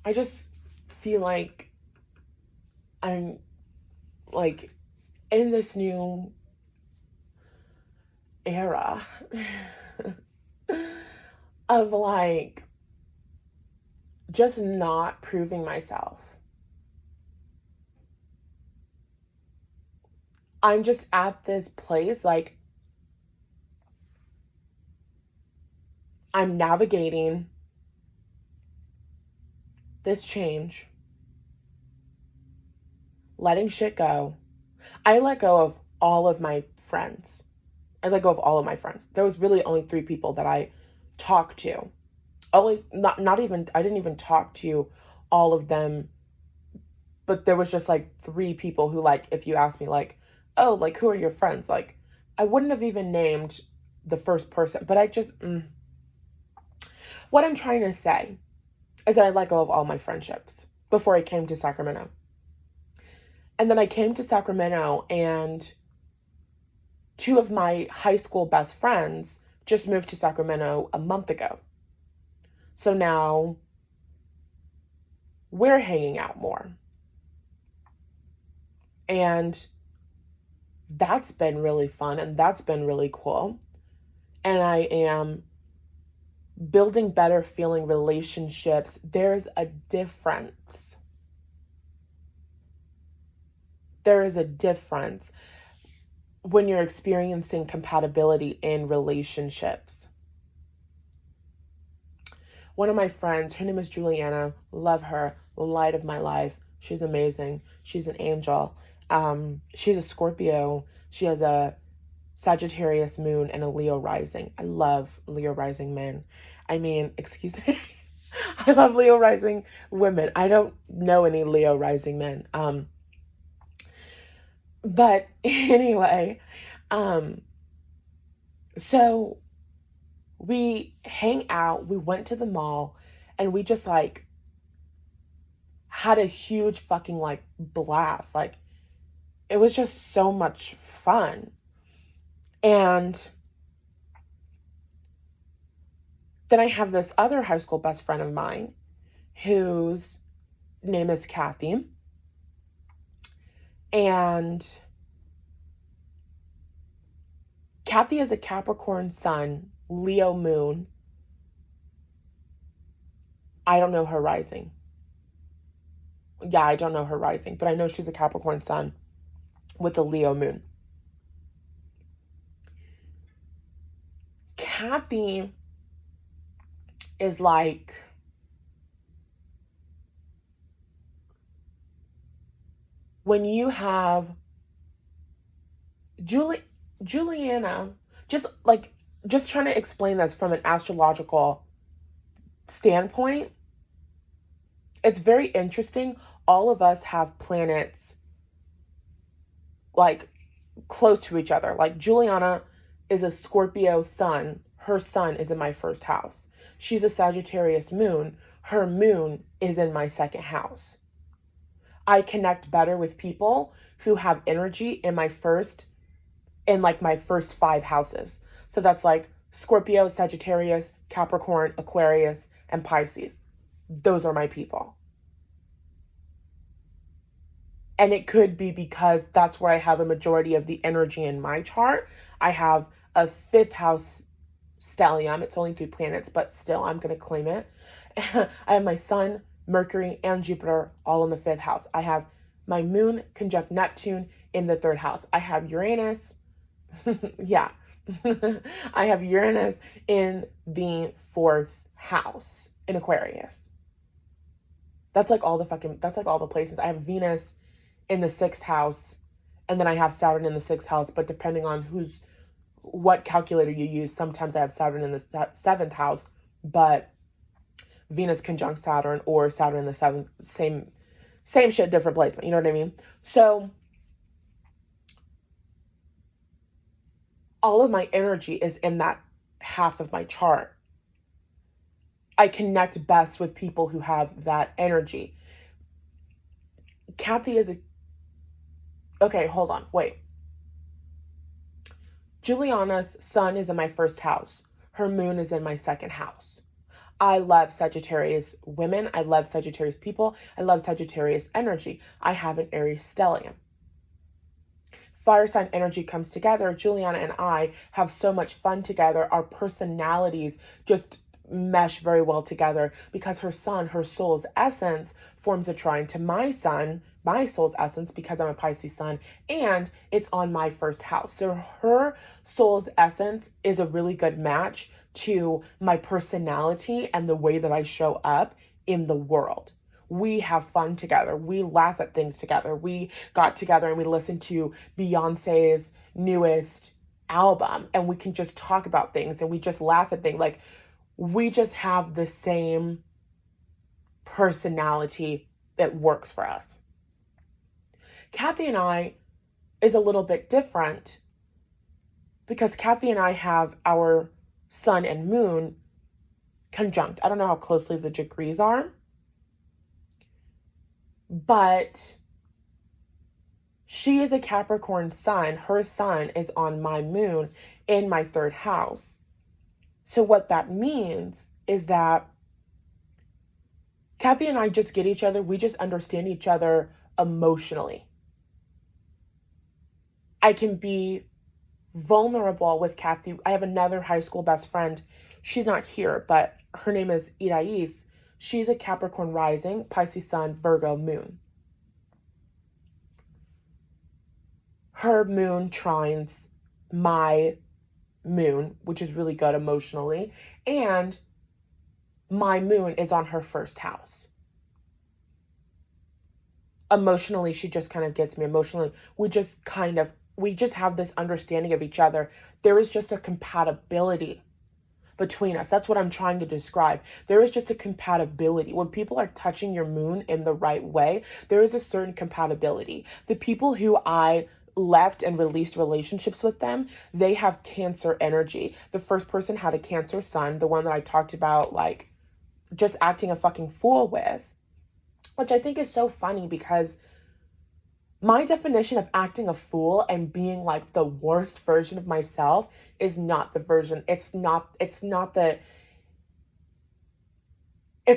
I just feel like I'm like in this new era of like just not proving myself. I'm just at this place, like, I'm navigating this change, letting shit go. I let go of all of my friends. I let go of all of my friends. There was really only 3 people that I talked to. Only not even I didn't even talk to all of them, but there was just like 3 people who, like, if you ask me like, "Oh, like who are your friends?" Like I wouldn't have even named the first person, but I just what I'm trying to say is that I let go of all my friendships before I came to Sacramento. And then I came to Sacramento, and 2 of my high school best friends just moved to Sacramento a month ago. So now we're hanging out more. And that's been really fun and that's been really cool. And I am building better feeling relationships. There's a difference. There is a difference when you're experiencing compatibility in relationships. One of my friends, her name is Juliana, love her, light of my life. She's amazing. She's an angel. She's a Scorpio. She has a Sagittarius moon and a Leo rising. I love Leo rising men. I mean, excuse me. I love Leo rising women. I don't know any Leo rising men. But anyway, so we hang out, we went to the mall, and we just like had a huge fucking like blast. Like it was just so much fun. And then I have this other high school best friend of mine whose name is Kathy. And Kathy is a Capricorn sun, Leo moon. I don't know her rising. Yeah, I don't know her rising, but I know she's a Capricorn sun with a Leo moon. Kathy is like, when you have Juliana, just trying to explain this from an astrological standpoint, it's very interesting. All of us have planets like close to each other. Like Juliana is a Scorpio sun. Her sun is in my first house. She's a Sagittarius moon. Her moon is in my second house. I connect better with people who have energy in my first, in like my first 5 houses. So that's like Scorpio, Sagittarius, Capricorn, Aquarius, and Pisces. Those are my people. And it could be because that's where I have a majority of the energy in my chart. I have a 5th house stellium. It's only 3 planets, but still, I'm going to claim it. I have my sun, Mercury, and Jupiter all in the 5th house. I have my moon conjunct Neptune in the 3rd house. I have Uranus. Yeah. I have Uranus in the 4th house in Aquarius. That's like all the places. I have Venus in the 6th house, and then I have Saturn in the 6th house, but depending on what calculator you use, sometimes I have Saturn in the 7th house, but Venus conjunct Saturn, or Saturn in the 7th, same shit, different placement, you know what I mean? So all of my energy is in that half of my chart. I connect best with people who have that energy. Kathy is okay, hold on, wait. Juliana's sun is in my 1st house. Her moon is in my 2nd house. I love Sagittarius women. I love Sagittarius people. I love Sagittarius energy. I have an Aries stellium. Fire sign energy comes together. Juliana and I have so much fun together. Our personalities just mesh very well together because her sun, her soul's essence, forms a trine to my sun, my soul's essence, because I'm a Pisces sun, and it's on my first house. So her soul's essence is a really good match to my personality and the way that I show up in the world. We have fun together. We laugh at things together. We got together and we listened to Beyonce's newest album, and we can just talk about things and we just laugh at things. Like, we just have the same personality that works for us. Kathy and I is a little bit different because Kathy and I have our sun and moon conjunct. I don't know how closely the degrees are, but she is a Capricorn sun. Her sun is on my moon in my third house. So what that means is that Kathy and I just get each other. We just understand each other emotionally. I can be vulnerable with Kathy. I have another high school best friend. She's not here, but her name is Irais. She's a Capricorn rising, Pisces sun, Virgo moon. Her moon trines my moon, which is really good emotionally, and my moon is on her first house. Emotionally, she just kind of gets me. Emotionally, we just have this understanding of each other. There is just a compatibility between us. That's what I'm trying to describe. There is just a compatibility. When people are touching your moon in the right way, there is a certain compatibility. The people who I left and released relationships with them, they have Cancer energy. The first person had a Cancer sun, the one that I talked about, like, just acting a fucking fool with, which I think is so funny because my definition of acting a fool and being like the worst version of myself is not the version. It's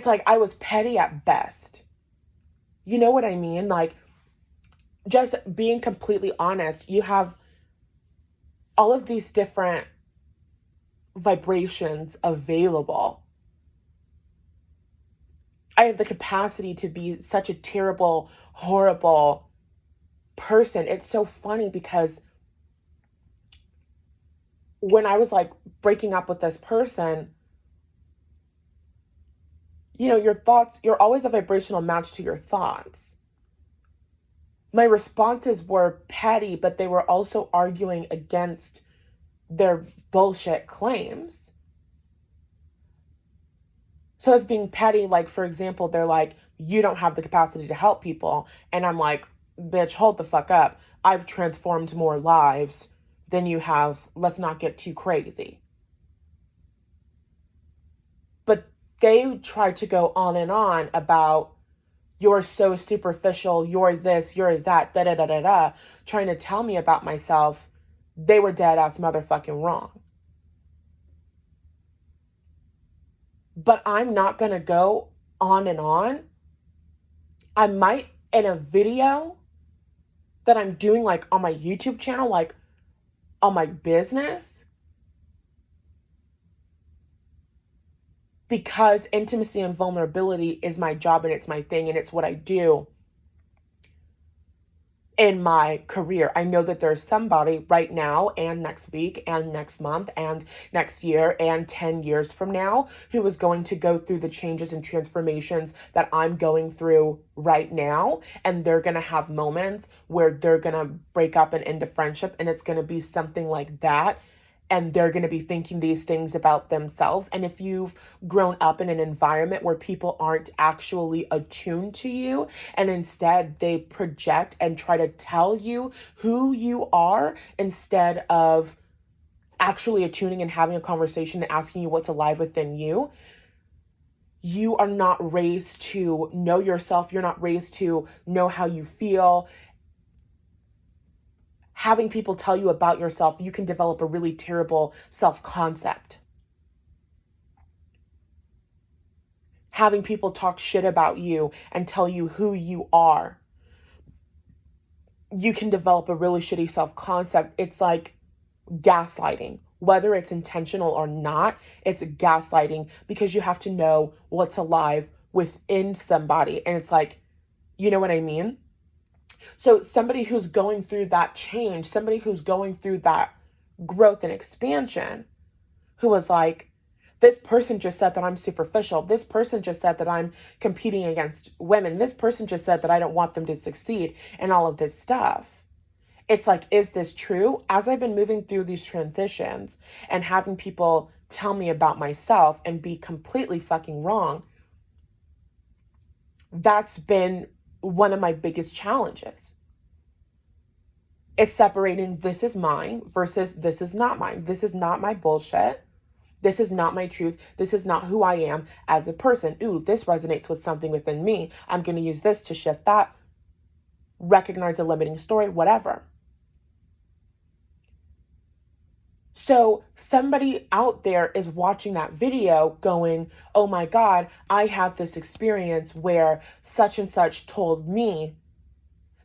like I was petty at best. You know what I mean? Like, just being completely honest, you have all of these different vibrations available. I have the capacity to be such a terrible, horrible person. It's so funny because when I was like breaking up with this person, you know, your thoughts, you're always a vibrational match to your thoughts. My responses were petty, but they were also arguing against their bullshit claims. So as being petty, like, for example, they're like, you don't have the capacity to help people. And I'm like, bitch, hold the fuck up. I've transformed more lives than you have. Let's not get too crazy. But they tried to go on and on about, you're so superficial, you're this, you're that, da da da da da, trying to tell me about myself. They were dead ass motherfucking wrong. But I'm not gonna go on and on. I might in a video that I'm doing, like on my YouTube channel, like on my business, because intimacy and vulnerability is my job and it's my thing and it's what I do in my career. I know that there's somebody right now and next week and next month and next year and 10 years from now who is going to go through the changes and transformations that I'm going through right now. And they're going to have moments where they're going to break up and end a friendship, and it's going to be something like that. And they're going to be thinking these things about themselves. And if you've grown up in an environment where people aren't actually attuned to you, and instead they project and try to tell you who you are instead of actually attuning and having a conversation and asking you what's alive within you, you are not raised to know yourself. You're not raised to know how you feel. Having people tell you about yourself, you can develop a really terrible self-concept. having people talk shit about you and tell you who you are, you can develop a really shitty self-concept. It's like gaslighting. Whether it's intentional or not, it's gaslighting because you have to know what's alive within somebody. And it's like, you know what I mean? So somebody who's going through that change, somebody who's going through that growth and expansion, who was like, this person just said that I'm superficial. This person just said that I'm competing against women. This person just said that I don't want them to succeed and all of this stuff. It's like, is this true? As I've been moving through these transitions and having people tell me about myself and be completely fucking wrong, that's been one of my biggest challenges. It's separating this is mine versus this is not mine. This is not my bullshit. This is not my truth. This is not who I am as a person. Ooh, this resonates with something within me. I'm going to use this to shift that, recognize a limiting story, whatever. So somebody out there is watching that video going, oh my God, I had this experience where such and such told me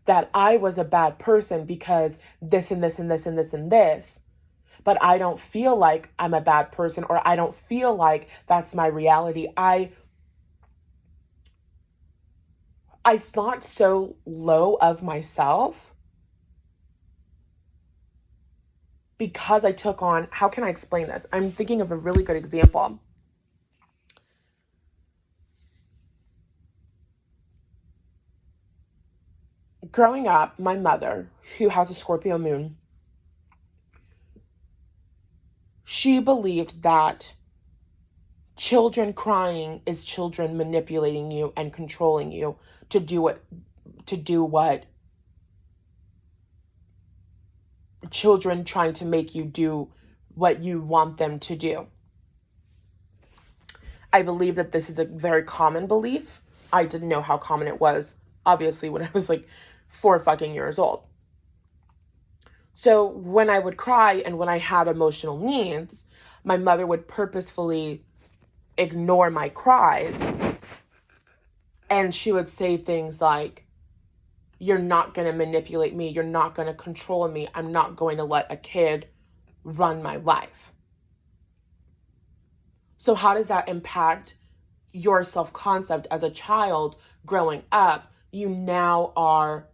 that I was a bad person because this and this and this and this and this. But I don't feel like I'm a bad person, or I don't feel like that's my reality. I thought so low of myself because I took on, how can I explain this? I'm thinking of a really good example. Growing up, my mother, who has a Scorpio moon, she believed that children crying is children manipulating you and controlling you to do what children trying to make you do what you want them to do. I believe that this is a very common belief. I didn't know how common it was, obviously, when I was like 4 fucking years old. So when I would cry and when I had emotional needs, my mother would purposefully ignore my cries. And she would say things like, you're not going to manipulate me. You're not going to control me. I'm not going to let a kid run my life. So how does that impact your self-concept as a child growing up? You now are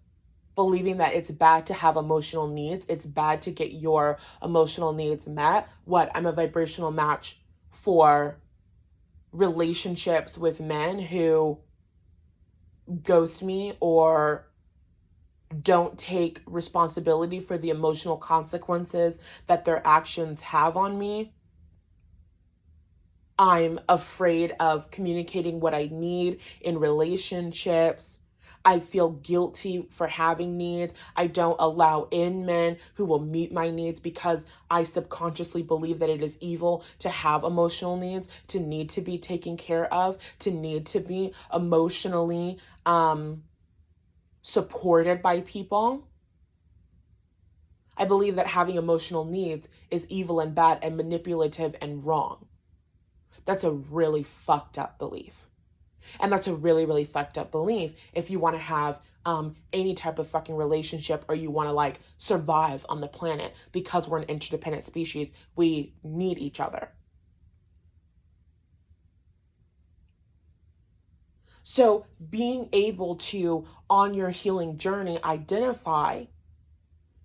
believing that it's bad to have emotional needs. It's bad to get your emotional needs met. What? I'm a vibrational match for relationships with men who ghost me or don't take responsibility for the emotional consequences that their actions have on me. I'm afraid of communicating what I need in relationships. I feel guilty for having needs. I don't allow in men who will meet my needs because I subconsciously believe that it is evil to have emotional needs, to need to be taken care of, to need to be emotionally supported by people. I believe that having emotional needs is evil and bad and manipulative and wrong. That's a really fucked up belief. And that's a really, really fucked up belief if you want to have any type of fucking relationship, or you want to like survive on the planet. Because we're an interdependent species, we need each other. So being able to, on your healing journey, identify,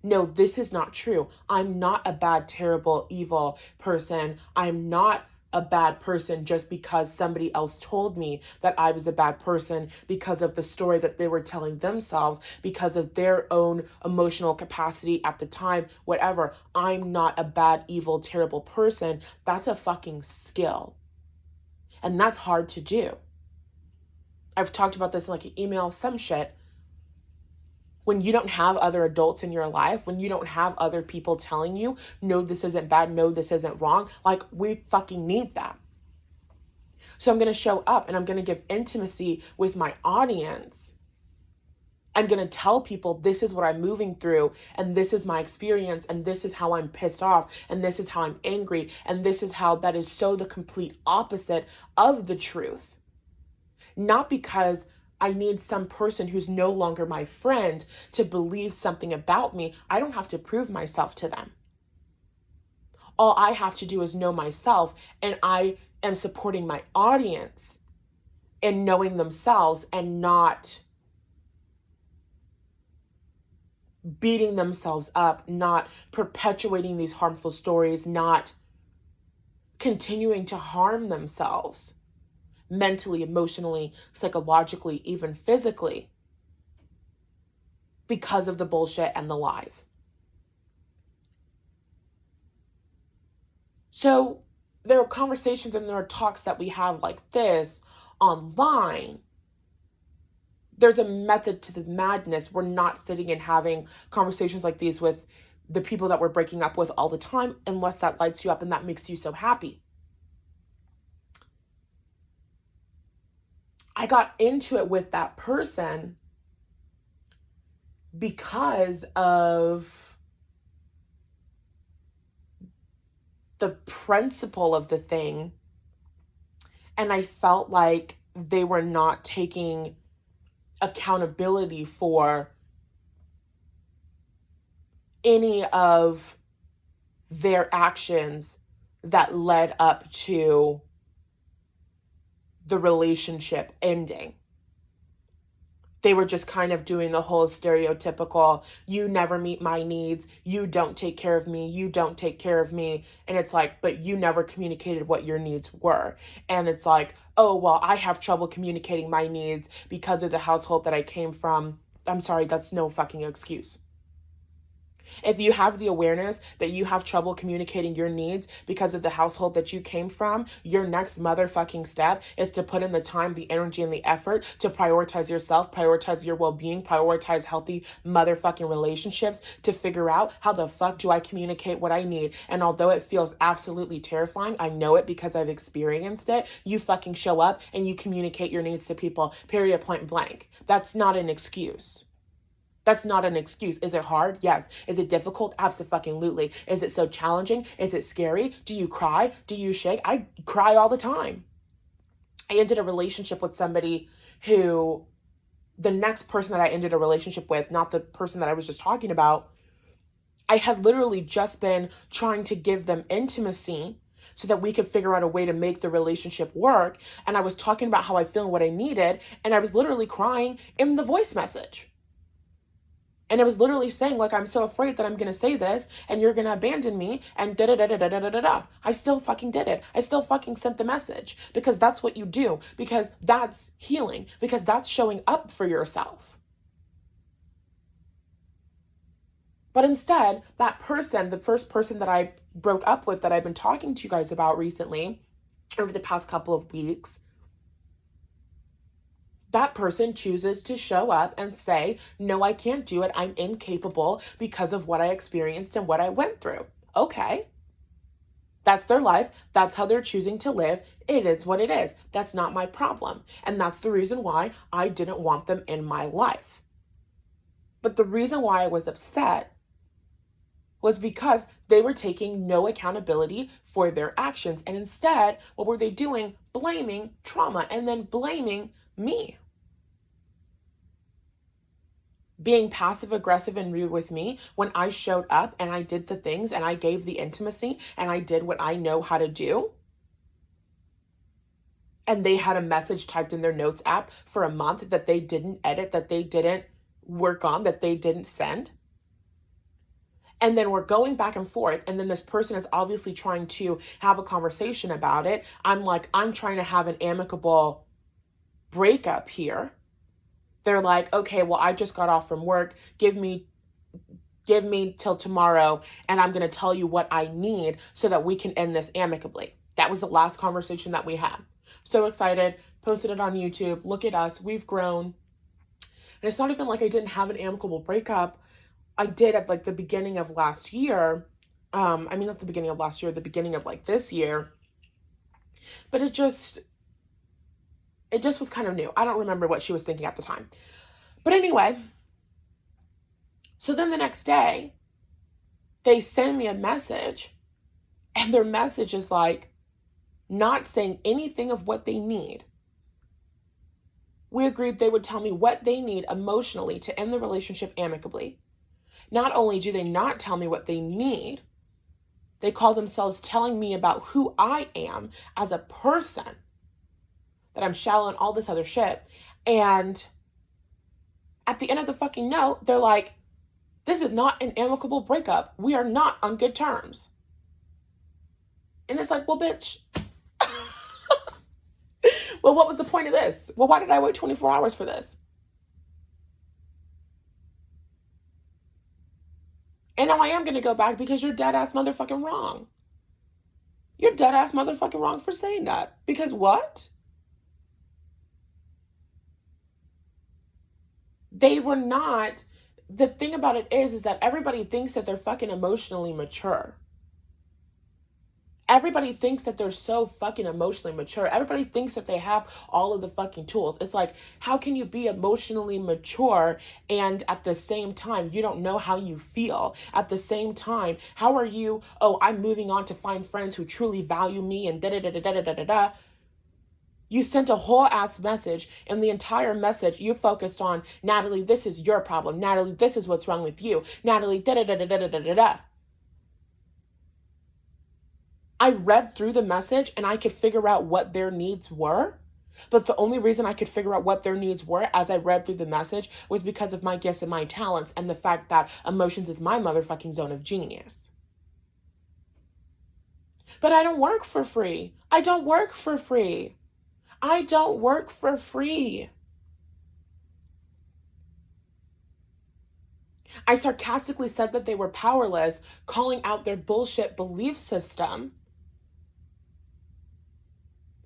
no, this is not true. I'm not a bad, terrible, evil person. I'm not a bad person just because somebody else told me that I was a bad person because of the story that they were telling themselves, because of their own emotional capacity at the time, whatever. I'm not a bad, evil, terrible person. That's a fucking skill. And that's hard to do. I've talked about this in like an email, some shit. When you don't have other adults in your life, when you don't have other people telling you, no, this isn't bad, no, this isn't wrong, like we fucking need that. So I'm going to show up and I'm going to give intimacy with my audience. I'm going to tell people this is what I'm moving through, and this is my experience, and this is how I'm pissed off, and this is how I'm angry, and this is how that is so the complete opposite of the truth. not because I need some person who's no longer my friend to believe something about me. I don't have to prove myself to them. All I have to do is know myself, and I am supporting my audience in knowing themselves and not beating themselves up, not perpetuating these harmful stories, not continuing to harm themselves mentally, emotionally, psychologically, even physically because of the bullshit and the lies. So there are conversations and there are talks that we have like this online. There's a method to the madness. We're not sitting and having conversations like these with the people that we're breaking up with all the time, unless that lights you up and that makes you so happy. I got into it with that person because of the principle of the thing. And I felt like they were not taking accountability for any of their actions that led up to the relationship ending. They were just kind of doing the whole stereotypical, you never meet my needs, you don't take care of me, you don't take care of me. And it's like, but you never communicated what your needs were. And it's like, oh, well, I have trouble communicating my needs because of the household that I came from. I'm sorry, that's no fucking excuse. If you have the awareness that you have trouble communicating your needs because of the household that you came from, your next motherfucking step is to put in the time, the energy, and the effort to prioritize yourself, prioritize your well-being, prioritize healthy motherfucking relationships, to figure out how the fuck do I communicate what I need. And although it feels absolutely terrifying, I know it because I've experienced it, you fucking show up and you communicate your needs to people, period, point blank. That's not an excuse. That's not an excuse. Is it hard? Yes. Is it difficult? Absolutely. Is it so challenging? Is it scary? Do you cry? Do you shake? I cry all the time. I ended a relationship with somebody who, the next person that I ended a relationship with, not the person that I was just talking about, I had literally just been trying to give them intimacy so that we could figure out a way to make the relationship work. And I was talking about how I feel and what I needed. And I was literally crying in the voice message. And it was literally saying, like, I'm so afraid that I'm going to say this and you're going to abandon me and da-da-da-da-da-da-da-da. I still fucking did it. I still fucking sent the message because that's what you do, because that's healing, because that's showing up for yourself. But instead, that person, the first person that I broke up with that I've been talking to you guys about recently over the past couple of weeks, that person chooses to show up and say, no, I can't do it. I'm incapable because of what I experienced and what I went through. Okay. That's their life. That's how they're choosing to live. It is what it is. That's not my problem. And that's the reason why I didn't want them in my life. But the reason why I was upset was because they were taking no accountability for their actions. And instead, what were they doing? Blaming trauma and then blaming me. Being passive aggressive and rude with me when I showed up and I did the things and I gave the intimacy and I did what I know how to do. And they had a message typed in their notes app for a month that they didn't edit, that they didn't work on, that they didn't send. And then we're going back and forth. And then this person is obviously trying to have a conversation about it. I'm like, I'm trying to have an amicable breakup here. They're like, okay, well, I just got off from work. Give me till tomorrow and I'm going to tell you what I need so that we can end this amicably. That was the last conversation that we had. So excited. Posted it on YouTube. Look at us. We've grown. And it's not even like I didn't have an amicable breakup. I did at like the beginning of last year. Not the beginning of last year, the beginning of like this year. But it just was kind of new. I don't remember what she was thinking at the time. But anyway, so then the next day, they send me a message, and their message is like not saying anything of what they need. We agreed they would tell me what they need emotionally to end the relationship amicably. Not only do they not tell me what they need, they call themselves telling me about who I am as a person, that I'm shallow and all this other shit. And at the end of the fucking note, they're like, this is not an amicable breakup. We are not on good terms. And it's like, well, bitch. Well, what was the point of this? Well, why did I wait 24 hours for this? And now I am going to go back because you're dead ass motherfucking wrong. You're dead ass motherfucking wrong for saying that. Because what? They were not. The thing about it is that everybody thinks that they're fucking emotionally mature. Everybody thinks that they're so fucking emotionally mature. Everybody thinks that they have all of the fucking tools. It's like, how can you be emotionally mature and at the same time, you don't know how you feel? At the same time, how are you, oh, I'm moving on to find friends who truly value me and da-da-da-da-da-da-da-da. You sent a whole ass message, and the entire message you focused on, Nathallie, this is your problem. Nathallie, this is what's wrong with you. Nathallie, da-da-da-da-da-da-da-da. I read through the message and I could figure out what their needs were. But the only reason I could figure out what their needs were as I read through the message was because of my gifts and my talents and the fact that emotions is my motherfucking zone of genius. But I don't work for free. I don't work for free. I don't work for free. I sarcastically said that they were powerless, calling out their bullshit belief system.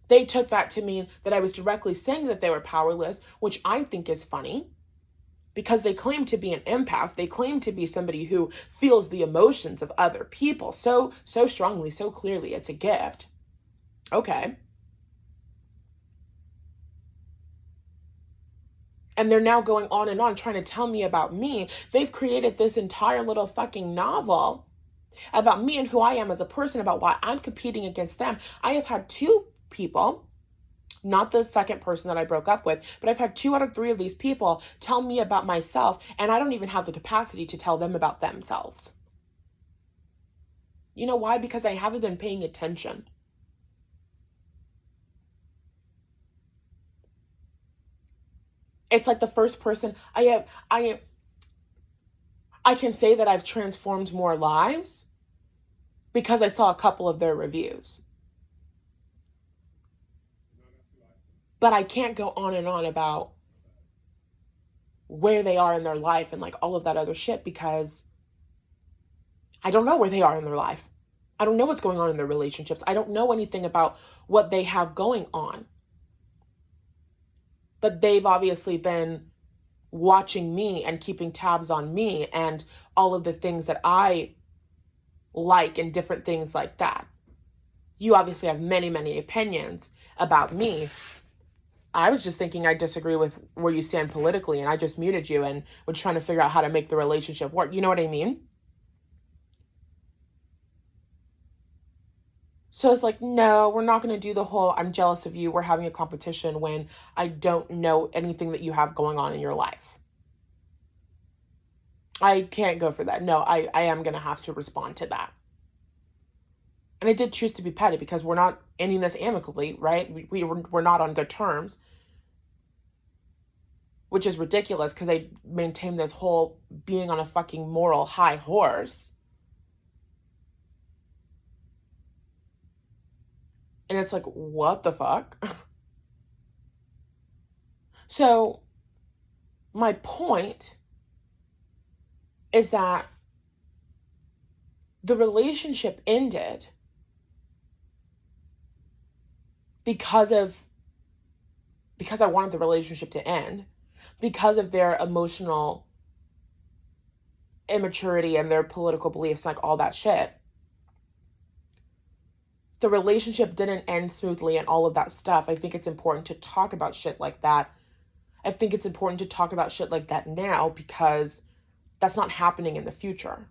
They took that to mean that I was directly saying that they were powerless, which I think is funny because they claim to be an empath. They claim to be somebody who feels the emotions of other people so strongly, so clearly. It's a gift. Okay. And they're now going on and on trying to tell me about me. They've created this entire little fucking novel about me and who I am as a person, about why I'm competing against them. I have had two people, not the second person that I broke up with, but I've had 2 out of 3 of these people tell me about myself, and I don't even have the capacity to tell them about themselves. You know why? Because I haven't been paying attention. It's like the first person I can say that I've transformed more lives because I saw a couple of their reviews. But I can't go on and on about where they are in their life and like all of that other shit because I don't know where they are in their life. I don't know what's going on in their relationships. I don't know anything about what they have going on. But they've obviously been watching me and keeping tabs on me and all of the things that I like and different things like that. You obviously have many, many opinions about me. I was just thinking I disagree with where you stand politically, and I just muted you and was trying to figure out how to make the relationship work. You know what I mean? So it's like, no, we're not going to do the whole I'm jealous of you, we're having a competition when I don't know anything that you have going on in your life. I can't go for that. No, I am going to have to respond to that. And I did choose to be petty because we're not ending this amicably, right? We're not on good terms, which is ridiculous because I maintain this whole being on a fucking moral high horse. And it's like, what the fuck? So my point is that the relationship ended because I wanted the relationship to end, because of their emotional immaturity and their political beliefs, like all that shit. The relationship didn't end smoothly and all of that stuff. I think it's important to talk about shit like that. I think it's important to talk about shit like that now because that's not happening in the future.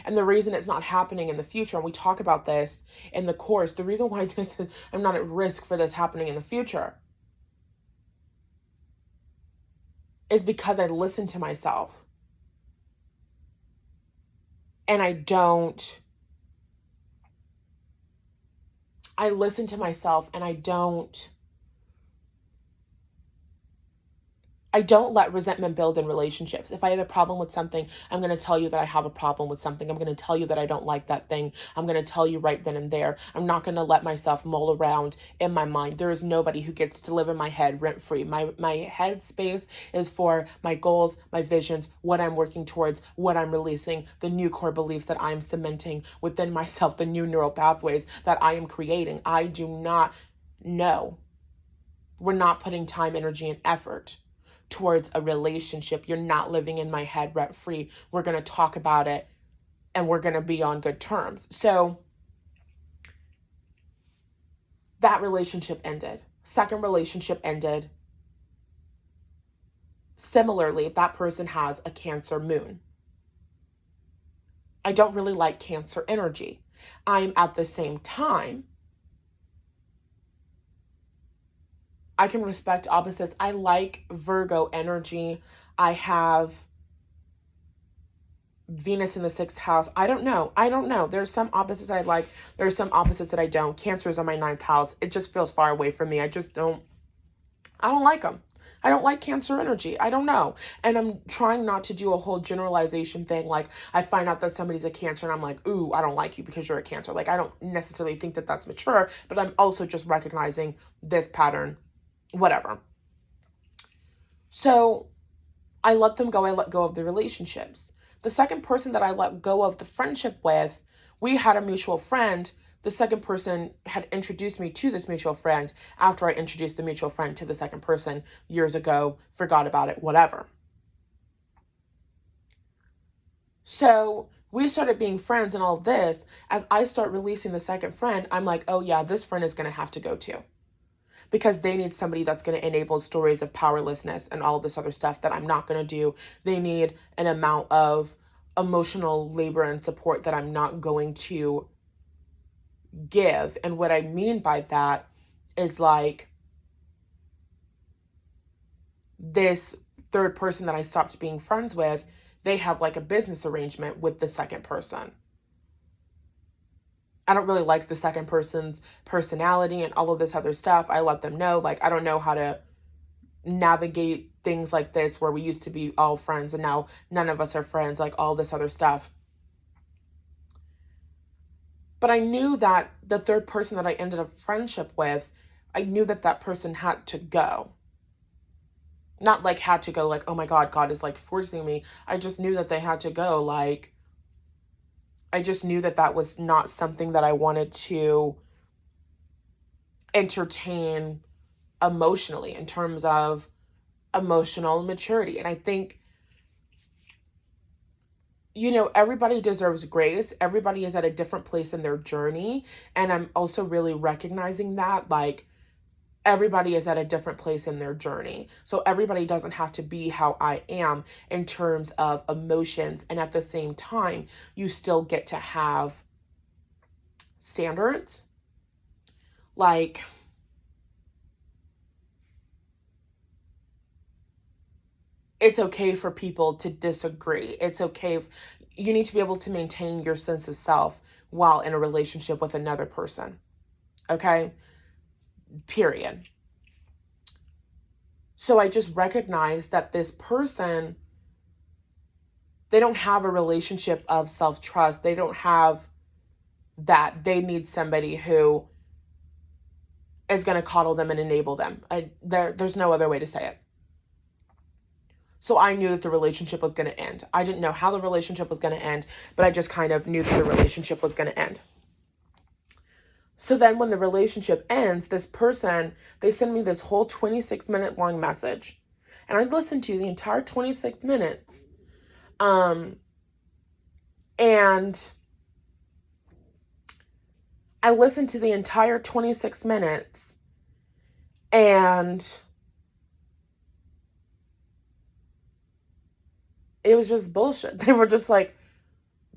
And the reason it's not happening in the future, and we talk about this in the course, the reason why I'm not at risk for this happening in the future is because I listen to myself. And I listen to myself and I don't let resentment build in relationships. If I have a problem with something, I'm going to tell you that I have a problem with something. I'm going to tell you that I don't like that thing. I'm going to tell you right then and there. I'm not going to let myself mull around in my mind. There is nobody who gets to live in my head rent free. My head space is for my goals, my visions, what I'm working towards, what I'm releasing, the new core beliefs that I'm cementing within myself, the new neural pathways that I am creating. I do not know. We're not putting time, energy, and effort towards a relationship. You're not living in my head rent free. We're going to talk about it and we're going to be on good terms. So that relationship ended. Second relationship ended. Similarly, that person has a Cancer moon. I don't really like Cancer energy. I'm at the same time, I can respect opposites. I like Virgo energy. I have Venus in the 6th house. I don't know. There's some opposites I like. There's some opposites that I don't. Cancer is on my 9th house. It just feels far away from me. I don't like them. I don't like Cancer energy. I don't know. And I'm trying not to do a whole generalization thing. Like, I find out that somebody's a Cancer and I'm like, ooh, I don't like you because you're a Cancer. Like, I don't necessarily think that that's mature, but I'm also just recognizing this pattern, whatever. So I let them go. I let go of the relationships. The second person that I let go of the friendship with, we had a mutual friend. The second person had introduced me to this mutual friend after I introduced the mutual friend to the second person years ago, forgot about it, whatever. So we started being friends and all of this. As I start releasing the second friend, I'm like, oh yeah, this friend is going to have to go too. Because they need somebody that's going to enable stories of powerlessness and all this other stuff that I'm not going to do. They need an amount of emotional labor and support that I'm not going to give. And what I mean by that is like this third person that I stopped being friends with, they have like a business arrangement with the second person. I don't really like the second person's personality and all of this other stuff. I let them know, like, I don't know how to navigate things like this where we used to be all friends and now none of us are friends, like all this other stuff. But I knew that the third person that I ended up friendship with, I knew that that person had to go. Not like had to go, like, oh my God, God is like forcing me. I just knew that they had to go. Like, I just knew that that was not something that I wanted to entertain emotionally in terms of emotional maturity. And I think, you know, everybody deserves grace. Everybody is at a different place in their journey. And I'm also really recognizing that, like, everybody is at a different place in their journey. So everybody doesn't have to be how I am in terms of emotions. And at the same time, you still get to have standards. Like, it's okay for people to disagree. It's okay. You need to be able to maintain your sense of self while in a relationship with another person. Okay? Period. So I just recognize that this person, they don't have a relationship of self-trust. They don't have that. They need somebody who is going to coddle them and enable them. There's no other way to say it. So I knew that the relationship was going to end. I didn't know how the relationship was going to end, but I just kind of knew that the relationship was going to end. So then when the relationship ends, this person, they send me this whole 26-minute long message. And I listened to the entire 26 minutes. And I listened to the entire 26 minutes and it was just bullshit. They were just like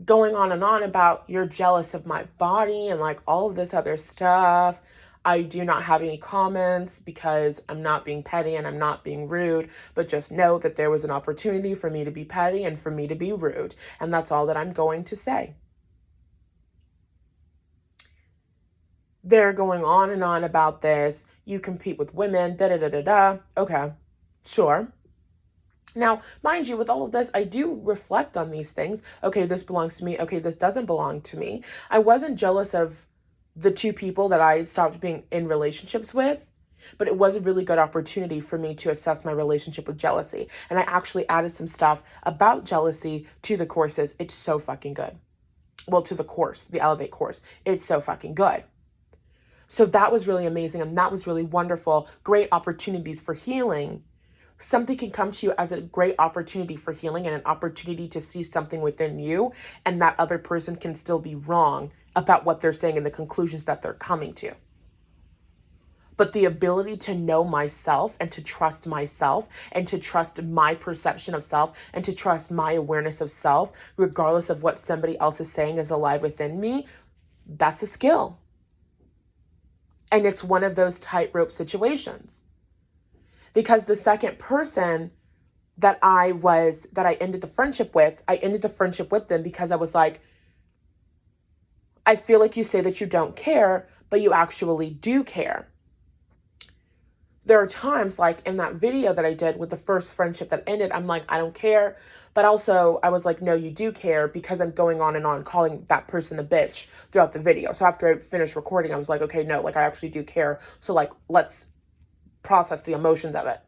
going on and on about, you're jealous of my body and like all of this other stuff. I do not have any comments because I'm not being petty and I'm not being rude, but just know that there was an opportunity for me to be petty and for me to be rude. And that's all that I'm going to say. They're going on and on about this. You compete with women, da da da da da. Okay, sure. Now, mind you, with all of this, I do reflect on these things. Okay, this belongs to me. Okay, this doesn't belong to me. I wasn't jealous of the two people that I stopped being in relationships with, but it was a really good opportunity for me to assess my relationship with jealousy. And I actually added some stuff about jealousy to the courses. It's so fucking good. Well, to the course, the Elevate course. It's so fucking good. So that was really amazing and that was really wonderful. Great opportunities for healing. Something can come to you as a great opportunity for healing and an opportunity to see something within you, and that other person can still be wrong about what they're saying and the conclusions that they're coming to. But the ability to know myself and to trust myself and to trust my perception of self and to trust my awareness of self, regardless of what somebody else is saying is alive within me, that's a skill. And it's one of those tightrope situations. Because the second person that I ended the friendship with, I ended the friendship with them because I was like, I feel like you say that you don't care, but you actually do care. There are times like in that video that I did with the first friendship that ended, I'm like, I don't care. But also I was like, no, you do care, because I'm going on and on calling that person a bitch throughout the video. So after I finished recording, I was like, okay, no, like I actually do care. So like, let's process the emotions of it.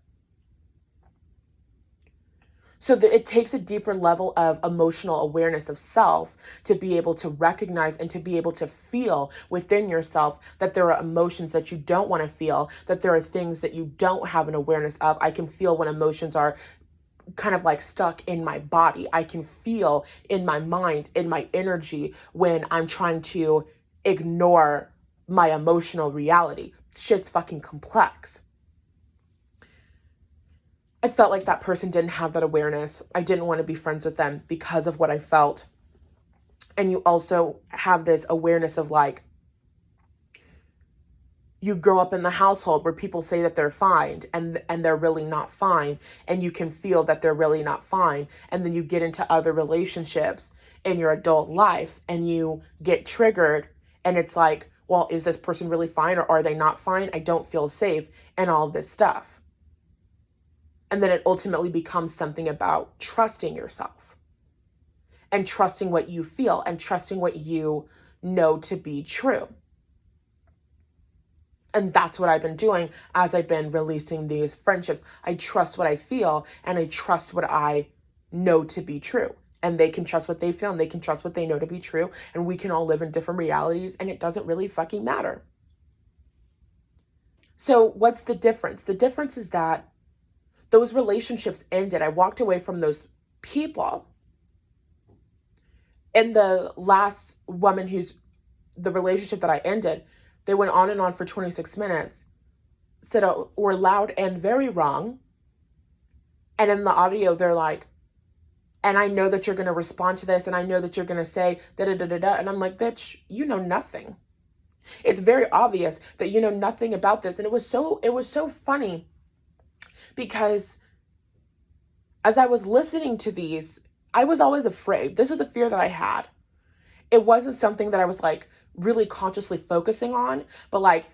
So that it takes a deeper level of emotional awareness of self to be able to recognize and to be able to feel within yourself that there are emotions that you don't want to feel, that there are things that you don't have an awareness of. I can feel when emotions are kind of like stuck in my body. I can feel in my mind, in my energy, when I'm trying to ignore my emotional reality. Shit's fucking complex. I felt like that person didn't have that awareness. I didn't want to be friends with them because of what I felt. And you also have this awareness of like, you grow up in the household where people say that they're fine and they're really not fine. And you can feel that they're really not fine. And then you get into other relationships in your adult life and you get triggered. And it's like, well, is this person really fine or are they not fine? I don't feel safe and all of this stuff. And then it ultimately becomes something about trusting yourself and trusting what you feel and trusting what you know to be true. And that's what I've been doing as I've been releasing these friendships. I trust what I feel and I trust what I know to be true. And they can trust what they feel and they can trust what they know to be true. And we can all live in different realities and it doesn't really fucking matter. So what's the difference? The difference is that those relationships ended. I walked away from those people. And the last woman who's the relationship that I ended, they went on and on for 26 minutes, said were loud and very wrong. And in the audio, they're like, and I know that you're going to respond to this. And I know that you're going to say da da da da da. And I'm like, bitch, you know nothing. It's very obvious that you know nothing about this. And it was so funny because as I was listening to these, I was always afraid. This was the fear that I had. It wasn't something that I was like really consciously focusing on, but like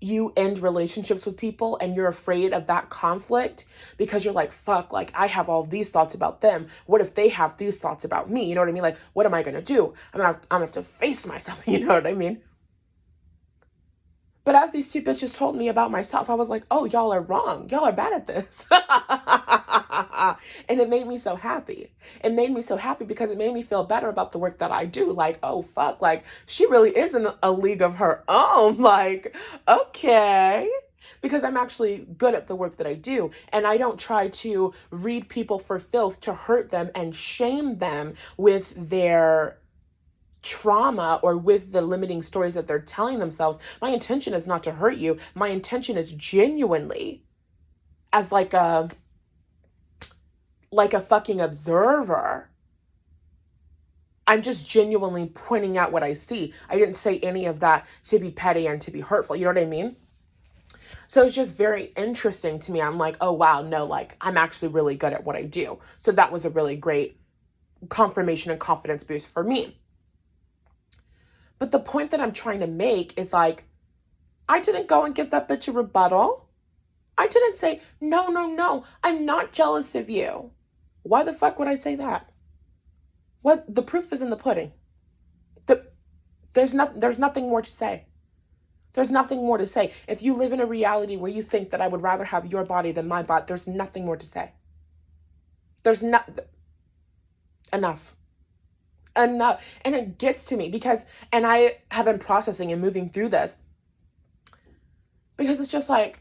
you end relationships with people and you're afraid of that conflict because you're like, fuck, like I have all these thoughts about them. What if they have these thoughts about me? You know what I mean? Like, what am I going to do? I'm gonna have to face myself. You know what I mean? But as these two bitches told me about myself, I was like, oh, y'all are wrong. Y'all are bad at this. And it made me so happy. It made me so happy because it made me feel better about the work that I do. Like, oh, fuck, like she really is in a league of her own. Like, okay. Because I'm actually good at the work that I do. And I don't try to read people for filth to hurt them and shame them with their trauma or with the limiting stories that they're telling themselves. My intention is not to hurt you. My intention is genuinely as like a fucking observer. I'm just genuinely pointing out what I see. I didn't say any of that to be petty and to be hurtful. You know what I mean? So it's just very interesting to me. I'm like, oh, wow, no, like, I'm actually really good at what I do. So that was a really great confirmation and confidence boost for me. But the point that I'm trying to make is like, I didn't go and give that bitch a rebuttal. I didn't say, no, no, no, I'm not jealous of you. Why the fuck would I say that? What? The proof is in the pudding. There's nothing more to say. There's nothing more to say. If you live in a reality where you think that I would rather have your body than my body, there's nothing more to say. There's not enough. Enough. And it gets to me because, and I have been processing and moving through this because it's just like,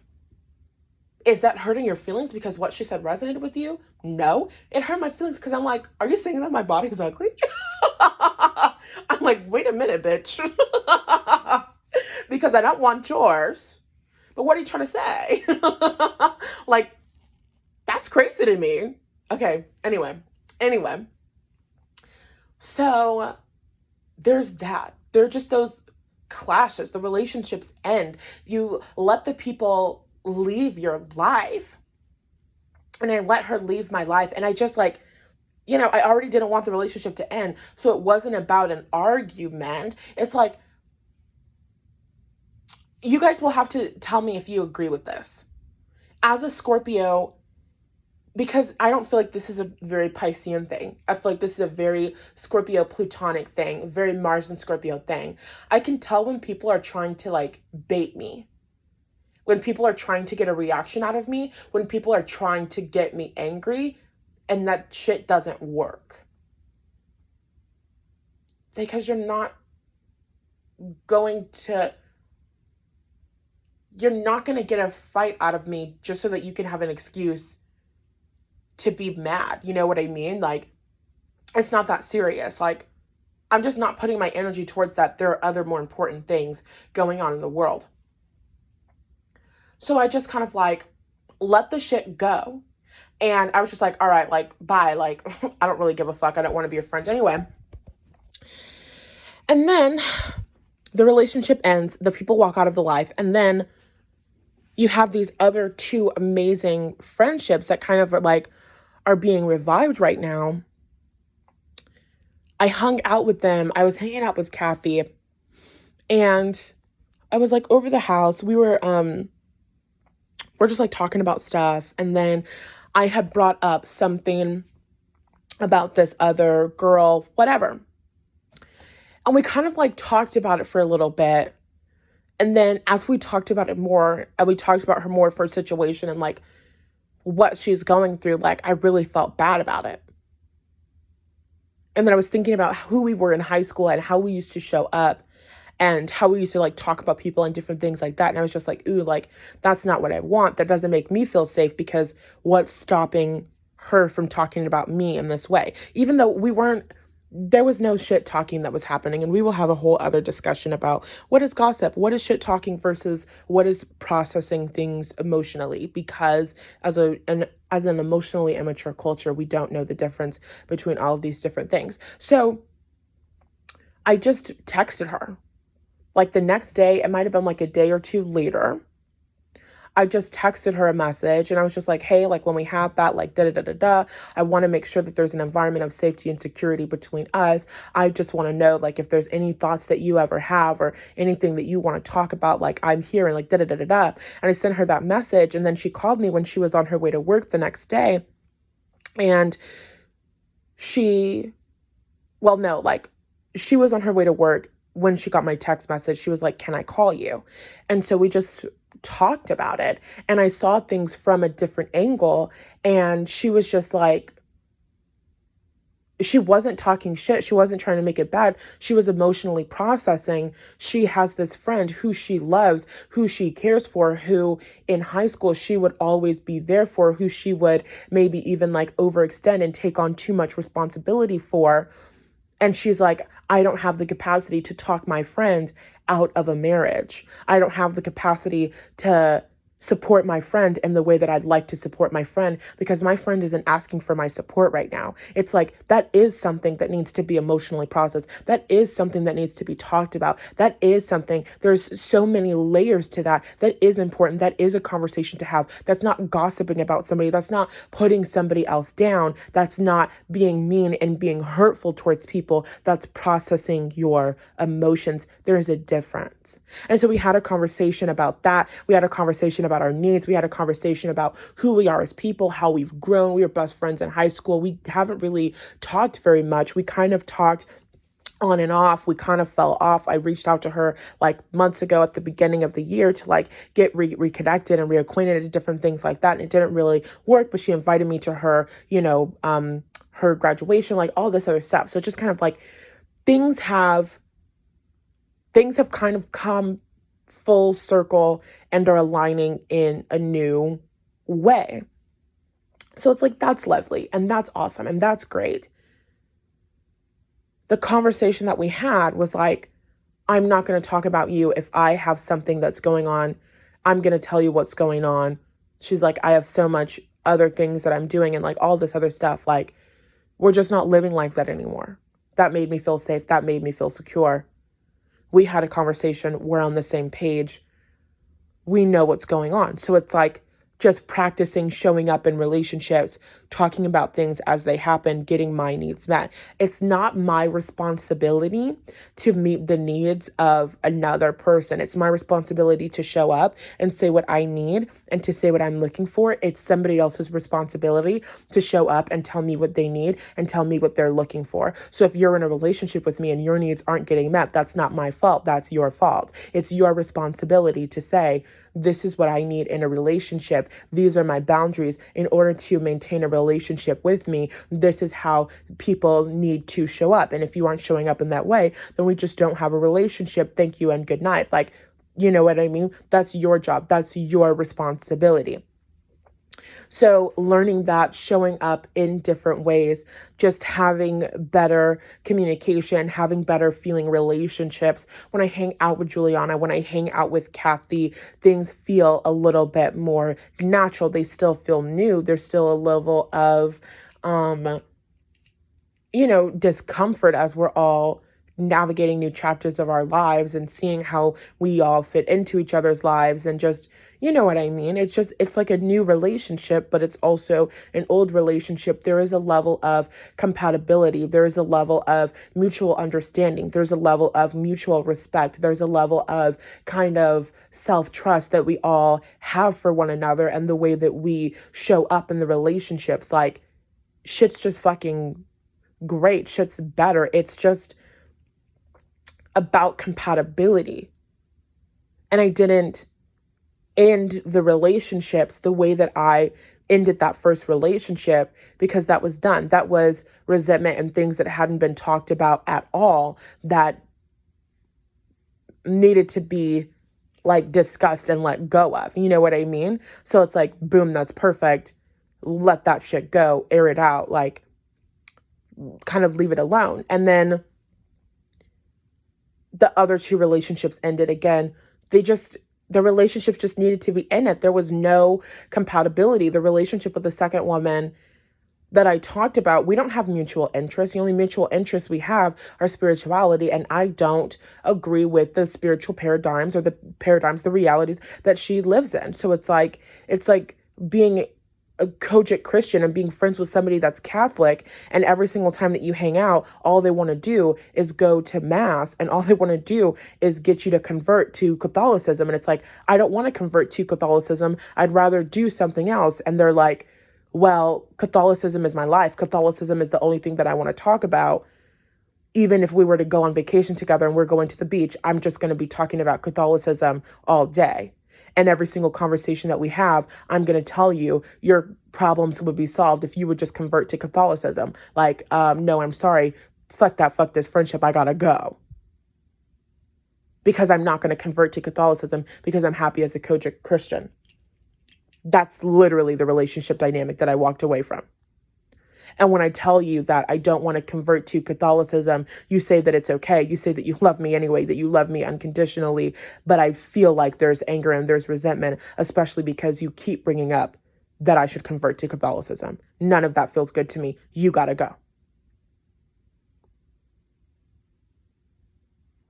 is that hurting your feelings because what she said resonated with you? No. It hurt my feelings because I'm like, are you saying that my body's ugly? I'm like, wait a minute, bitch. Because I don't want yours. But what are you trying to say? Like, that's crazy to me. Okay, anyway. So there's that. There are just those clashes. The relationships end. You let the people leave your life. And I let her leave my life. And I just like, I already didn't want the relationship to end. So it wasn't about an argument. It's like, you guys will have to tell me if you agree with this. As a Scorpio, because I don't feel like this is a very Piscean thing. I feel like this is a very Scorpio Plutonic thing, very Mars and Scorpio thing. I can tell when people are trying to like bait me. When people are trying to get a reaction out of me, when people are trying to get me angry, and that shit doesn't work. Because you're not going to get a fight out of me just so that you can have an excuse to be mad. You know what I mean? Like, it's not that serious. Like, I'm just not putting my energy towards that. There are other more important things going on in the world. So I just kind of like let the shit go. And I was just like, all right, like, bye. Like, I don't really give a fuck. I don't want to be your friend anyway. And then the relationship ends. The people walk out of the life. And then you have these other two amazing friendships that kind of are being revived right now. I hung out with them. I was hanging out with Kathy. And I was like over the house. We're just like talking about stuff. And then I had brought up something about this other girl, whatever. And we kind of like talked about it for a little bit. And then as we talked about it more, and we talked about her more for a situation and like what she's going through, like I really felt bad about it. And then I was thinking about who we were in high school and how we used to show up and how we used to like talk about people and different things like that. And I was just like, ooh, like that's not what I want. That doesn't make me feel safe because what's stopping her from talking about me in this way? Even though there was no shit talking that was happening. And we will have a whole other discussion about what is gossip, what is shit talking versus what is processing things emotionally. Because as an emotionally immature culture, we don't know the difference between all of these different things. So I just texted her. Like the next day, it might have been like a day or two later, I just texted her a message and I was just like, hey, like when we have that, like da-da-da-da-da, I want to make sure that there's an environment of safety and security between us. I just want to know like if there's any thoughts that you ever have or anything that you want to talk about, like I'm here and like da-da-da-da-da. And I sent her that message and then she called me when she was on her way to work the next day. And she was on her way to work when she got my text message. She was like, can I call you? And so we just talked about it and I saw things from a different angle. And she was just like, she wasn't talking shit. She wasn't trying to make it bad. She was emotionally processing. She has this friend who she loves, who she cares for, who in high school she would always be there for, who she would maybe even like overextend and take on too much responsibility for. And she's like, I don't have the capacity to talk my friend out of a marriage. I don't have the capacity to support my friend in the way that I'd like to support my friend, because my friend isn't asking for my support right now. It's like, that is something that needs to be emotionally processed. That is something that needs to be talked about. That is something, there's so many layers to that. That is important. That is a conversation to have. That's not gossiping about somebody. That's not putting somebody else down. That's not being mean and being hurtful towards people. That's processing your emotions. There is a difference. And so we had a conversation about that. We had a conversation about our needs. We had a conversation about who we are as people, how we've grown. We were best friends in high school. We haven't really talked very much. We kind of talked on and off. We kind of fell off. I reached out to her like months ago at the beginning of the year to like get reconnected and reacquainted and different things like that. And it didn't really work, but she invited me to her, her graduation, like all this other stuff. So it's just kind of like things have kind of come full circle and are aligning in a new way. So it's like, that's lovely and that's awesome and that's great. The conversation that we had was like, I'm not going to talk about you. If I have something that's going on, I'm going to tell you what's going on. She's like, I have so much other things that I'm doing and like all this other stuff. Like, we're just not living like that anymore. That made me feel safe. That made me feel secure. We had a conversation. We're on the same page. We know what's going on. So it's like just practicing showing up in relationships, talking about things as they happen, getting my needs met. It's not my responsibility to meet the needs of another person. It's my responsibility to show up and say what I need and to say what I'm looking for. It's somebody else's responsibility to show up and tell me what they need and tell me what they're looking for. So if you're in a relationship with me and your needs aren't getting met, that's not my fault. That's your fault. It's your responsibility to say, this is what I need in a relationship. These are my boundaries. In order to maintain a relationship with me, this is how people need to show up. And if you aren't showing up in that way, then we just don't have a relationship. Thank you and good night. Like, you know what I mean? That's your job. That's your responsibility. So learning that, showing up in different ways, just having better communication, having better feeling relationships. When I hang out with Juliana, when I hang out with Kathy, things feel a little bit more natural. They still feel new. There's still a level of, discomfort as we're all navigating new chapters of our lives and seeing how we all fit into each other's lives and just, you know what I mean? It's like a new relationship, but it's also an old relationship. There is a level of compatibility. There is a level of mutual understanding. There's a level of mutual respect. There's a level of kind of self-trust that we all have for one another and the way that we show up in the relationships. Like, shit's just fucking great. Shit's better. It's just about compatibility. And I didn't end the relationships the way that I ended that first relationship because that was done. That was resentment and things that hadn't been talked about at all that needed to be like discussed and let go of. You know what I mean? So it's like, boom, that's perfect. Let that shit go, air it out, like kind of leave it alone. And then the other two relationships ended again. The relationships just needed to be in it. There was no compatibility. The relationship with the second woman that I talked about, we don't have mutual interests. The only mutual interests we have are spirituality. And I don't agree with the spiritual paradigms or the realities that she lives in. So it's like being a Kojic Christian and being friends with somebody that's Catholic, and every single time that you hang out, all they want to do is go to mass and all they want to do is get you to convert to Catholicism. And it's like, I don't want to convert to Catholicism. I'd rather do something else. And they're like, well, Catholicism is my life. Catholicism is the only thing that I want to talk about. Even if we were to go on vacation together and we're going to the beach, I'm just going to be talking about Catholicism all day. And every single conversation that we have, I'm going to tell you your problems would be solved if you would just convert to Catholicism. Like, no, I'm sorry. Fuck that. Fuck this friendship. I got to go. Because I'm not going to convert to Catholicism because I'm happy as a Kojic Christian. That's literally the relationship dynamic that I walked away from. And when I tell you that I don't want to convert to Catholicism, you say that it's okay. You say that you love me anyway, that you love me unconditionally. But I feel like there's anger and there's resentment, especially because you keep bringing up that I should convert to Catholicism. None of that feels good to me. You got to go.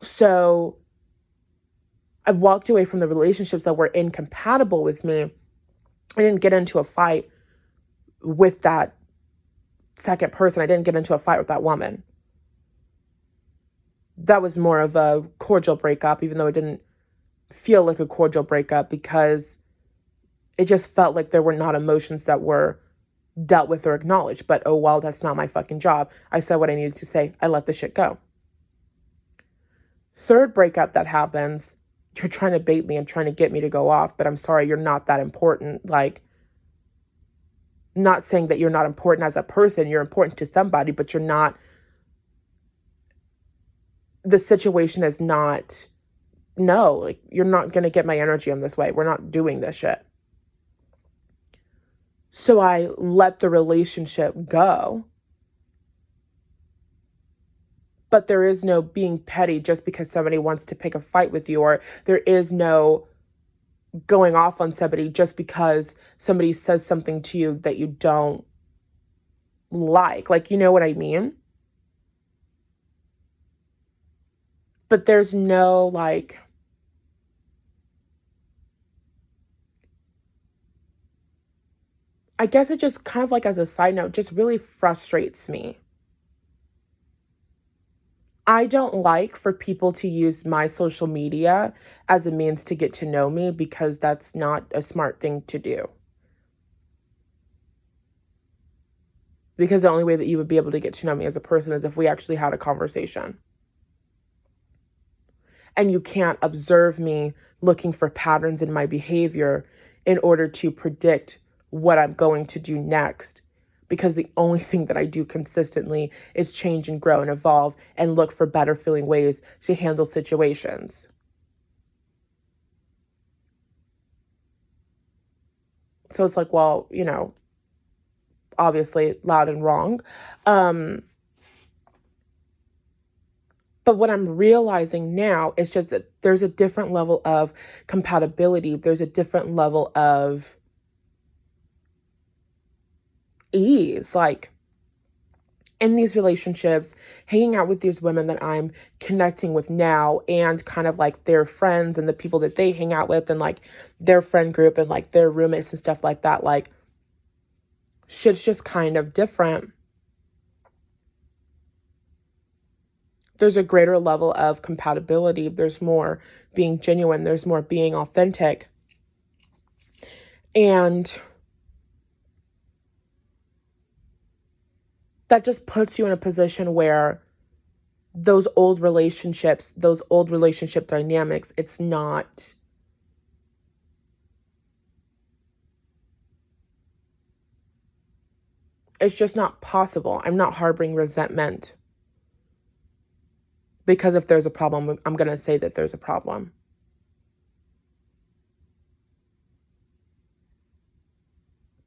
So I walked away from the relationships that were incompatible with me. I didn't get into a fight with that second person. I didn't get into a fight with that woman. That was more of a cordial breakup, even though it didn't feel like a cordial breakup, because it just felt like there were not emotions that were dealt with or acknowledged. But oh well, that's not my fucking job. I said what I needed to say. I let the shit go. Third breakup that happens, you're trying to bait me and trying to get me to go off, but I'm sorry, you're not that important. Like, not saying that you're not important as a person, you're important to somebody, but you're not, the situation is not, no, like, you're not going to get my energy in this way. We're not doing this shit. So I let the relationship go. But there is no being petty just because somebody wants to pick a fight with you, or there is no going off on somebody just because somebody says something to you that you don't like. Like, you know what I mean? But there's no, like, I guess it just kind of, like, as a side note, just really frustrates me. I don't like for people to use my social media as a means to get to know me, because that's not a smart thing to do. Because the only way that you would be able to get to know me as a person is if we actually had a conversation. And you can't observe me looking for patterns in my behavior in order to predict what I'm going to do next. Because the only thing that I do consistently is change and grow and evolve and look for better feeling ways to handle situations. So it's like, well, obviously loud and wrong. But what I'm realizing now is just that there's a different level of compatibility. There's a different level of ease. Like, in these relationships, hanging out with these women that I'm connecting with now, and kind of like their friends and the people that they hang out with, and like their friend group and like their roommates and stuff like that, like, shit's just kind of different. There's a greater level of compatibility. There's more being genuine. There's more being authentic. And that just puts you in a position where those old relationships, those old relationship dynamics, it's just not possible. I'm not harboring resentment because if there's a problem, I'm going to say that there's a problem.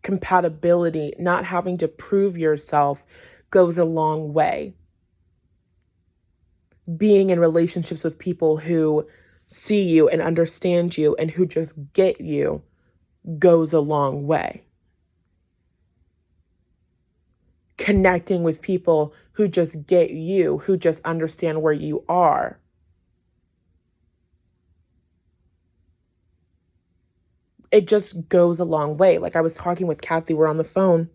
Compatibility, not having to prove yourself, goes a long way. Being in relationships with people who see you and understand you and who just get you goes a long way. Connecting with people who just get you, who just understand where you are, it just goes a long way. Like, I was talking with Kathy, we're on the phone,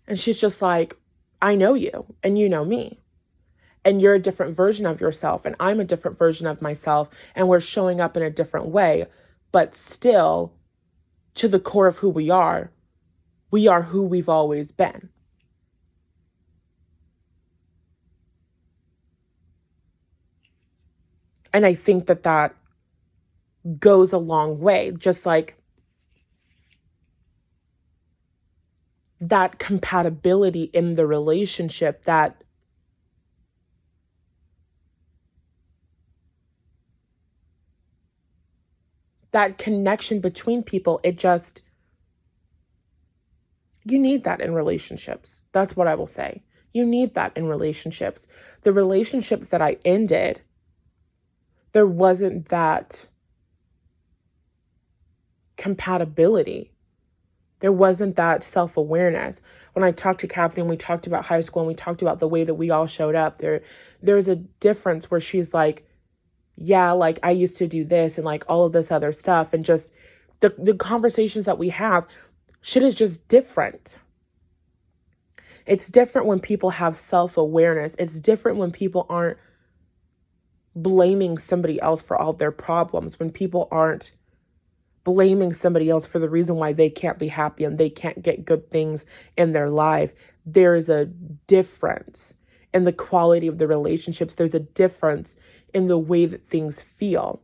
and she's just like, I know you and you know me. And you're a different version of yourself, and I'm a different version of myself, and we're showing up in a different way. But still, to the core of who we are who we've always been. And I think that that goes a long way. Just like that compatibility in the relationship, that connection between people, it just, You need that in relationships. That's what I will say. You need that in relationships. The relationships that I ended, there wasn't that compatibility. There wasn't that self-awareness. When I talked to Kathy and we talked about high school and we talked about the way that we all showed up, there's a difference where she's like, yeah, like I used to do this and like all of this other stuff, and just the conversations that we have, shit is just different. It's different when people have self-awareness. It's different when people aren't blaming somebody else for all their problems, when people aren't blaming somebody else for the reason why they can't be happy and they can't get good things in their life. There is a difference in the quality of the relationships. There's a difference in the way that things feel.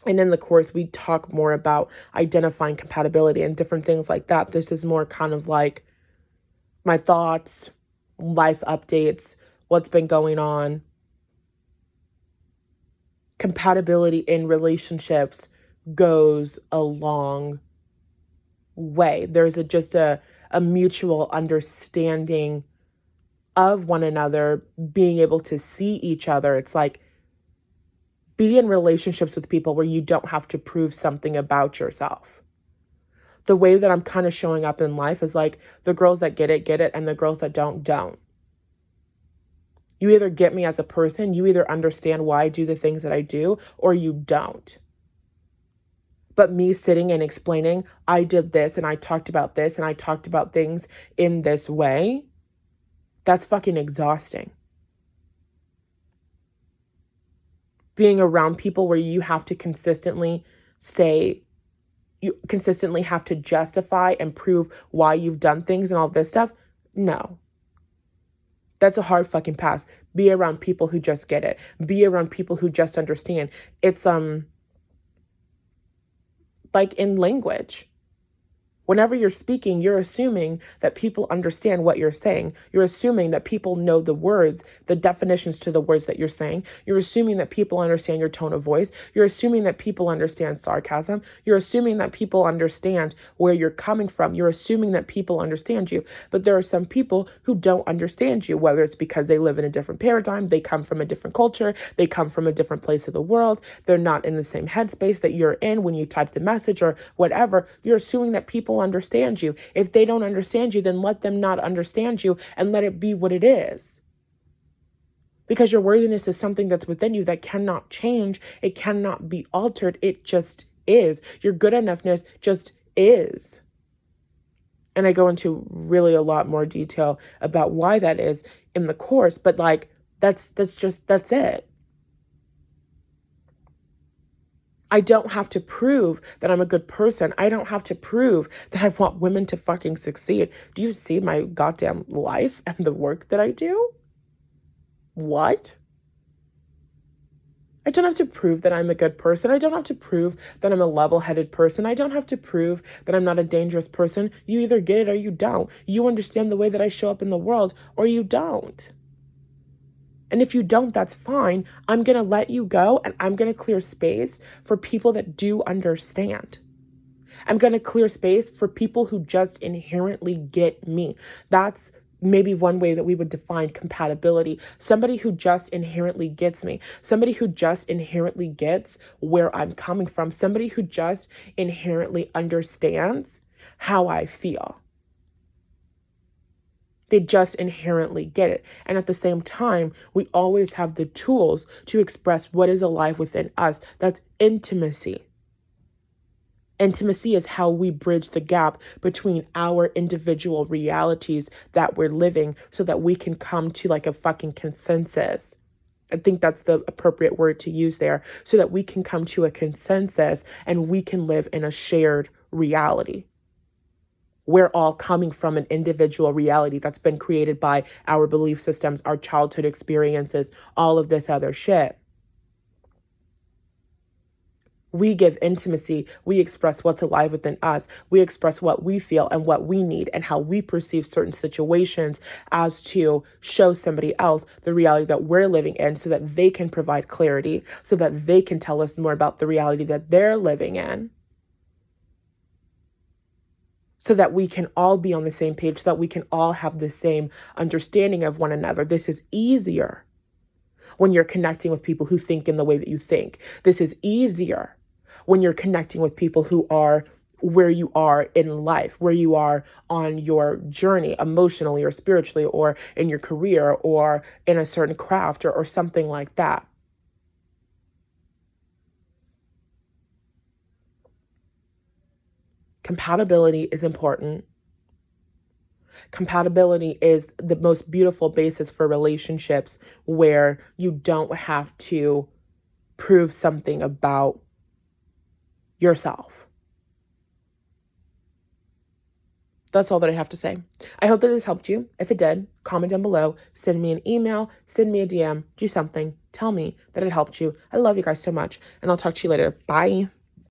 And in the course, we talk more about identifying compatibility and different things like that. This is more kind of like my thoughts, life updates, what's been going on. Compatibility in relationships goes a long way. There's just a mutual understanding of one another, being able to see each other. It's like, be in relationships with people where you don't have to prove something about yourself. The way that I'm kind of showing up in life is like, the girls that get it, and the girls that don't. You either get me as a person, you either understand why I do the things that I do, or you don't. But me sitting and explaining, I did this and I talked about this and I talked about things in this way, that's fucking exhausting. Being around people where you have to consistently say, you consistently have to justify and prove why you've done things and all this stuff, no. That's a hard fucking pass. Be around people who just get it. Be around people who just understand. It's like in language. Whenever you're speaking, you're assuming that people understand what you're saying. You're assuming that people know the words, the definitions to the words that you're saying. You're assuming that people understand your tone of voice. You're assuming that people understand sarcasm. You're assuming that people understand where you're coming from. You're assuming that people understand you. But there are some people who don't understand you, whether it's because they live in a different paradigm, they come from a different culture, they come from a different place of the world, they're not in the same headspace that you're in when you typed a message or whatever. You're assuming that people understand you. If they don't understand you, then let them not understand you and let it be what it is. Because your worthiness is something that's within you that cannot change. It cannot be altered. It just is. Your good enoughness just is. And I go into really a lot more detail about why that is in the course, but like that's it. I don't have to prove that I'm a good person. I don't have to prove that I want women to fucking succeed. Do you see my goddamn life and the work that I do? What? I don't have to prove that I'm a good person. I don't have to prove that I'm a level-headed person. I don't have to prove that I'm not a dangerous person. You either get it or you don't. You understand the way that I show up in the world or you don't. And if you don't, that's fine. I'm going to let you go and I'm going to clear space for people that do understand. I'm going to clear space for people who just inherently get me. That's maybe one way that we would define compatibility. Somebody who just inherently gets me. Somebody who just inherently gets where I'm coming from. Somebody who just inherently understands how I feel. They just inherently get it. And at the same time, we always have the tools to express what is alive within us. That's intimacy. Intimacy is how we bridge the gap between our individual realities that we're living so that we can come to like a fucking consensus. I think that's the appropriate word to use there, so that we can come to a consensus and we can live in a shared reality. We're all coming from an individual reality that's been created by our belief systems, our childhood experiences, all of this other shit. We give intimacy. We express what's alive within us. We express what we feel and what we need and how we perceive certain situations as to show somebody else the reality that we're living in so that they can provide clarity, so that they can tell us more about the reality that they're living in. so that we can all be on the same page, so that we can all have the same understanding of one another. This is easier when you're connecting with people who think in the way that you think. This is easier when you're connecting with people who are where you are in life, where you are on your journey emotionally or spiritually, or in your career, or in a certain craft, or something like that. Compatibility is important. Compatibility is the most beautiful basis for relationships, where you don't have to prove something about yourself. That's all that I have to say. I hope that this helped you. If it did, comment down below, send me an email, send me a DM, do something. Tell me that it helped you. I love you guys so much, and I'll talk to you later. Bye.